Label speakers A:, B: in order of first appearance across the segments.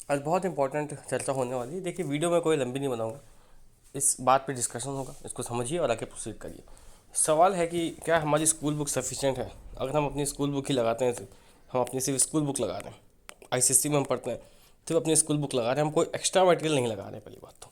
A: आज बहुत इंपॉर्टेंट चर्चा होने वाली है। देखिए, वीडियो में कोई लंबी नहीं बनाऊंगा, इस बात पे डिस्कशन होगा, इसको समझिए और आगे प्रोसीड करिए। सवाल है कि क्या हमारी स्कूल बुक सफिशिएंट है। अगर हम अपनी स्कूल बुक ही लगाते हैं, हम अपनी सिर्फ स्कूल बुक लगा रहे हैं, आईसीएससी में हम पढ़ते हैं, सिर्फ अपनी स्कूल बुक लगा रहे हैं, हम कोई एक्स्ट्रा मटेरियल नहीं लगा रहे हैं, पहली बात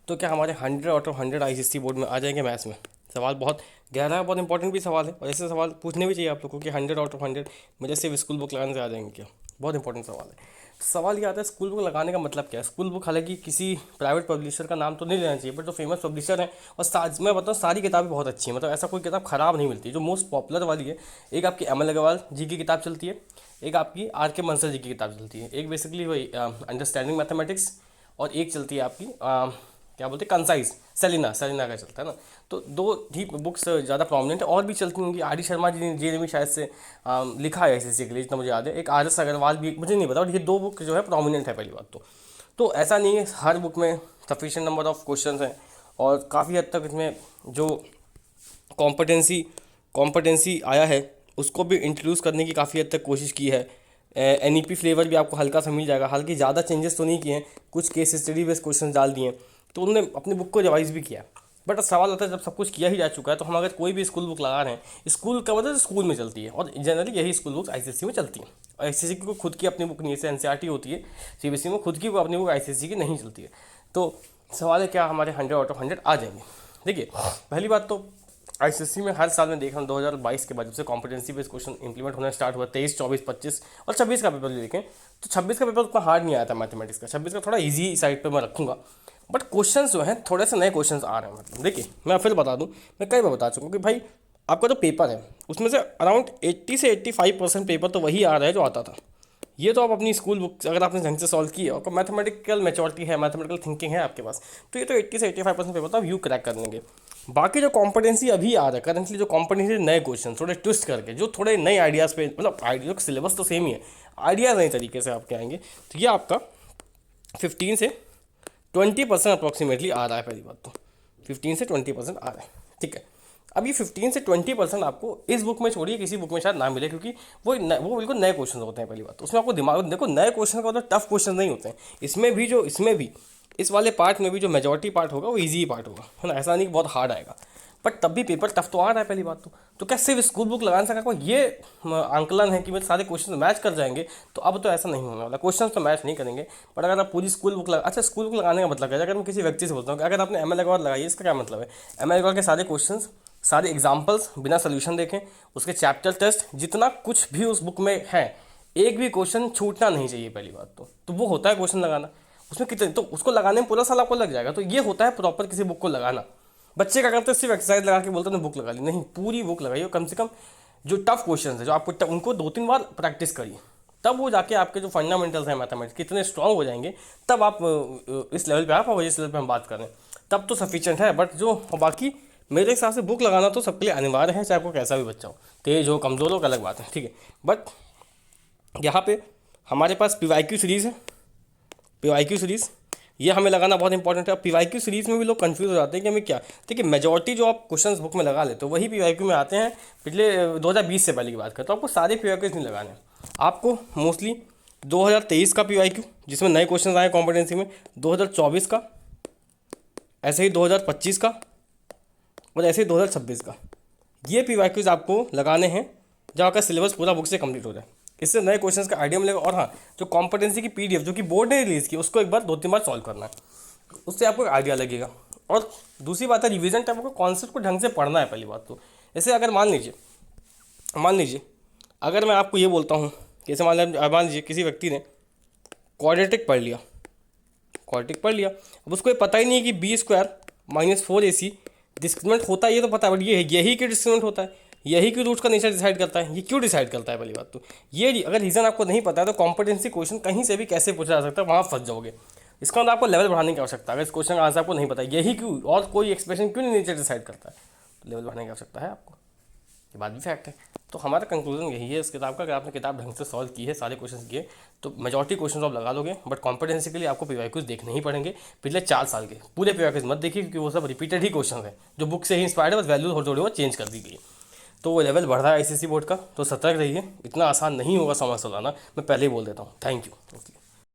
A: तो क्या हमारे 100 आउट ऑफ 100 आईसीएससी बोर्ड में आ जाएंगे मैथ्स में। सवाल बहुत गहरा है, बहुत इंपॉर्टेंट भी सवाल है, और ऐसे सवाल पूछने भी चाहिए आप लोगों को कि 100 आउट ऑफ 100 मेरे सिर्फ स्कूल बुक लगाने से आ जाएंगे क्या। बहुत इंपॉर्टेंट सवाल है। सवाल ये आता है स्कूल बुक लगाने का मतलब क्या है। स्कूल बुक हालांकि किसी प्राइवेट पब्लिशर का नाम तो नहीं लेना चाहिए, बट जो फेमस पब्लिशर है, और मैं बताऊँ सारी किताबें बहुत अच्छी हैं, मतलब ऐसा कोई किताब खराब नहीं मिलती। जो मोस्ट पॉपुलर वाली है, एक आपकी एम एल अग्रवाल जी की किताब चलती है, एक आपकी आर के मंसल जी की किताब चलती है, एक बेसिकली वही अंडरस्टैंडिंग मैथमेटिक्स, और एक चलती है आपकी क्या बोलते हैं, कंसाइज, सेलिना का चलता है ना। तो दो ही बुक्स ज़्यादा प्रोमिनेंट है, और भी चलती होंगी। आर डी शर्मा जी ने भी शायद से लिखा है एसएससी के लिए, जितना मुझे याद है। एक आर एस अग्रवाल भी, मुझे नहीं पता, और ये दो बुक जो है प्रोमिनेंट है, पहली बात तो ऐसा नहीं है हर बुक में सफिशिएंट नंबर ऑफ क्वेश्चंस हैं, और काफ़ी हद तक इसमें जो कॉम्पिटेंसी आया है उसको भी इंट्रोड्यूस करने की काफ़ी हद तक कोशिश की है। एनईपी फ्लेवर भी आपको हल्का सा मिल जाएगा, हालांकि ज़्यादा चेंजेस तो नहीं किए हैं, कुछ केस स्टडी बेस्ड क्वेश्चन डाल दिए हैं, तो उन्होंने अपनी बुक को रिवाइज भी किया। बट सवाल आता है, जब सब कुछ किया ही जा चुका है, तो हम अगर कोई भी स्कूल बुक लगा रहे हैं, स्कूल का मतलब स्कूल में चलती है, और जनरली यही स्कूल बुक्स आईसीएससी में चलती हैं। और आईसीएससी की खुद की अपनी बुक नहीं है, जैसे एनसीईआरटी होती है, सीबीएसई में खुद की अपनी बुक आईसीएससी की नहीं चलती है। तो सवाल है क्या हमारे 100 आउट ऑफ 100 आ जाएंगे। देखिए, पहली बात तो आईसीएससी में हर साल में देख रहा हूँ 2022 के बाद जब से कॉम्पिटेंसी बेस्ड क्वेश्चन इंप्लीमेंट होना स्टार्ट हुआ, 23, 24, 25 और 26 का पेपर देखें, तो 26 का पेपर उतना हार्ड नहीं आया था मैथमेटिक्स का। 26 का थोड़ा इजी साइड पे मैं रखूँगा, बट क्वेश्चंस जो हैं थोड़े से नए क्वेश्चंस आ रहे हैं। मतलब देखिए, मैं फिर बता दूं, मैं कई बार बता चुका हूँ कि भाई आपका जो पेपर है उसमें से अराउंड 80 से 85% पेपर तो वही आ रहा है जो आता था। ये तो आप अपनी स्कूल बुक अगर आपने ढंग से सॉल्व किया और मैथमेटिकल मेचोरिटी है, मैथमेटिकल थिंकिंग है आपके पास, तो ये तो 80 से 85% पेपर तो आप यू क्रैक कर लेंगे। बाकी जो कॉम्पिटेंसी अभी आ रहा है करंटली, जो कॉम्पिटेंसी नए क्वेश्चन थोड़े ट्विस्ट करके, जो थोड़े नए आइडियाज़ पे, मतलब आइडिया सिलेबस तो सेम ही है, आइडियाज़ नए तरीके से आपके आएंगे, तो ये आपका 15 से 20% अप्रॉक्सीमेटली आ रहा है। पहली बात तो 15 से 20% आ रहा है, ठीक है। अब ये 15 से 20% आपको इस बुक में छोड़िए, किसी बुक में शायद ना मिले, क्योंकि वो बिल्कुल नए क्वेश्चन होते हैं। पहली बात तो उसमें आपको दिमाग, देखो नए क्वेश्चन का मतलब टफ क्वेश्चन नहीं होते हैं। इसमें भी इस वाले पार्ट में भी जो मेजॉरिटी पार्ट होगा वो ईजी पार्ट होगा, है ना। ऐसा नहीं कि बहुत हार्ड आएगा, बट तब भी पेपर टफ तो आ रहा है, पहली बात तो क्या सिर्फ स्कूल बुक लगाने से कोई ये आंकलन है कि मेरे सारे क्वेश्चन मैच कर जाएंगे, तो अब तो ऐसा नहीं होने वाला। क्वेश्चन तो मैच नहीं करेंगे, बट अगर आप पूरी स्कूल बुक अच्छा, स्कूल बुक लगाने का मतलब क्या है। अगर मैं किसी व्यक्ति से बोलता हूँ कि अगर आपने एम एल अग्रवाल लगाई, इसका क्या मतलब है। एम एल अग्रवाल के सारे क्वेश्चन, सारे एग्जाम्पल्स बिना सोल्यूशन देखें, उसके चैप्टर टेस्ट, जितना कुछ भी उस बुक में है, एक भी क्वेश्चन छूटना नहीं चाहिए, पहली बात तो वो होता है क्वेश्चन लगाना। उसमें कितने, तो उसको लगाने में पूरा साल आपको लग जाएगा, तो ये होता है प्रॉपर किसी बुक को लगाना। बच्चे क्या करते हैं, सिर्फ एक्सरसाइज लगा के बोलते हैं बुक लगा ली, नहीं, पूरी बुक लगाइए। कम से कम जो टफ क्वेश्चन है, जो आपको उनको 2-3 बार प्रैक्टिस करिए, तब वो जाके आपके जो फंडामेंटल्स हैं मैथमेटिक्स कितने स्ट्रांग हो जाएंगे, तब आप इस लेवल पे आप, और जिस लेवल पे हम बात करें, तब तो सफिशिएंट है। बट जो बाकी मेरे हिसाब से बुक लगाना तो सबके लिए अनिवार्य है, चाहे आपको कैसा भी बच्चा हो, तेज हो कमज़ोर हो, अलग बात है, ठीक है। बट यहाँ पे हमारे पास पीवाईक्यू सीरीज़ है, पीवाईक्यू सीरीज़ ये हमें लगाना बहुत इंपॉर्टेंट है। पीवाईक्यू सीरीज़ में भी लोग कंफ्यूज हो जाते हैं कि हमें क्या, देखिए मेजॉरिटी जो आप क्वेश्चंस बुक में लगा लेते हो वही पीवाईक्यू में आते हैं। पिछले 2020 से पहले की बात करें तो आपको सारे पीवाईक्यूज नहीं लगाने हैं, आपको मोस्टली 2023 का पीवाईक्यू जिसमें नए क्वेश्चन आए कॉम्पिटेंसी में, 2024 का, ऐसे ही 2025 का, और ऐसे ही 2026 का, ये पीवाईक्यूज आपको लगाने हैं जब आपका सिलेबस पूरा बुक से कंप्लीट हो जाए। इससे नए क्वेश्चंस का आइडिया मिलेगा। और हाँ, जो कॉम्पिटेंसी की पीडीएफ जो कि बोर्ड ने रिलीज़ की, उसको एक बार 2-3 बार सॉल्व करना है, उससे आपको एक आइडिया लगेगा। और दूसरी बात है रिवीजन टाइम, आपको कॉन्सेप्ट को ढंग से पढ़ना है, पहली बात तो। जैसे अगर मान लीजिए अगर मैं आपको ये बोलता हूँ, कैसे मान लीजिए किसी व्यक्ति ने क्वाड्रेटिक पढ़ लिया, अब उसको ये पता ही नहीं है कि B² - 4AC डिस्क्रिमिनेंट होता है, ये तो पता है, बट यही क्यों डिस्क्रिमिनेंट होता है, यही क्यों रूट्स का नेचर डिसाइड करता है, ये क्यों डिसाइड करता है, पहली बात तो ये अगर रीज़न आपको नहीं पता है तो कॉम्पिटेंसी क्वेश्चन कहीं से भी कैसे पूछा जा सकता है, वहाँ फंस जाओगे। इसका मतलब आपको लेवल बढ़ाने की आवश्यकता है। अगर इस क्वेश्चन का आंसर आपको नहीं पता, यही क्यों और कोई एक्सप्रेशन क्यों नहीं नेचर डिसाइड करता है, तो लेवल बढ़ाने की आवश्यकता है आपको, ये बात भी फैक्ट है। तो हमारा कंक्लूजन यही है इस किताब का, अगर आपने किताब ढंग से सॉल्व की है, सारे क्वेश्चन किए, तो मेजॉरिटी क्वेश्चन आप लगा लोगे। बट कॉम्पिटेंसी के लिए आपको पीवाईक्यूज देखने ही पड़ेंगे, पिछले 4 साल के पूरे पीवाईक्यूज मत देखिए, क्योंकि वो सब रिपीटेड ही क्वेश्चन है, जो बुक से ही इंस्पायर्ड है, बस वैल्यू थोड़ी बहुत चेंज कर दी गई। तो वो लेवल बढ़ रहा है आईसीएससी बोर्ड का, तो सतर्क रहिए, इतना आसान नहीं होगा समझ लाना, मैं पहले ही बोल देता हूँ। Thank you.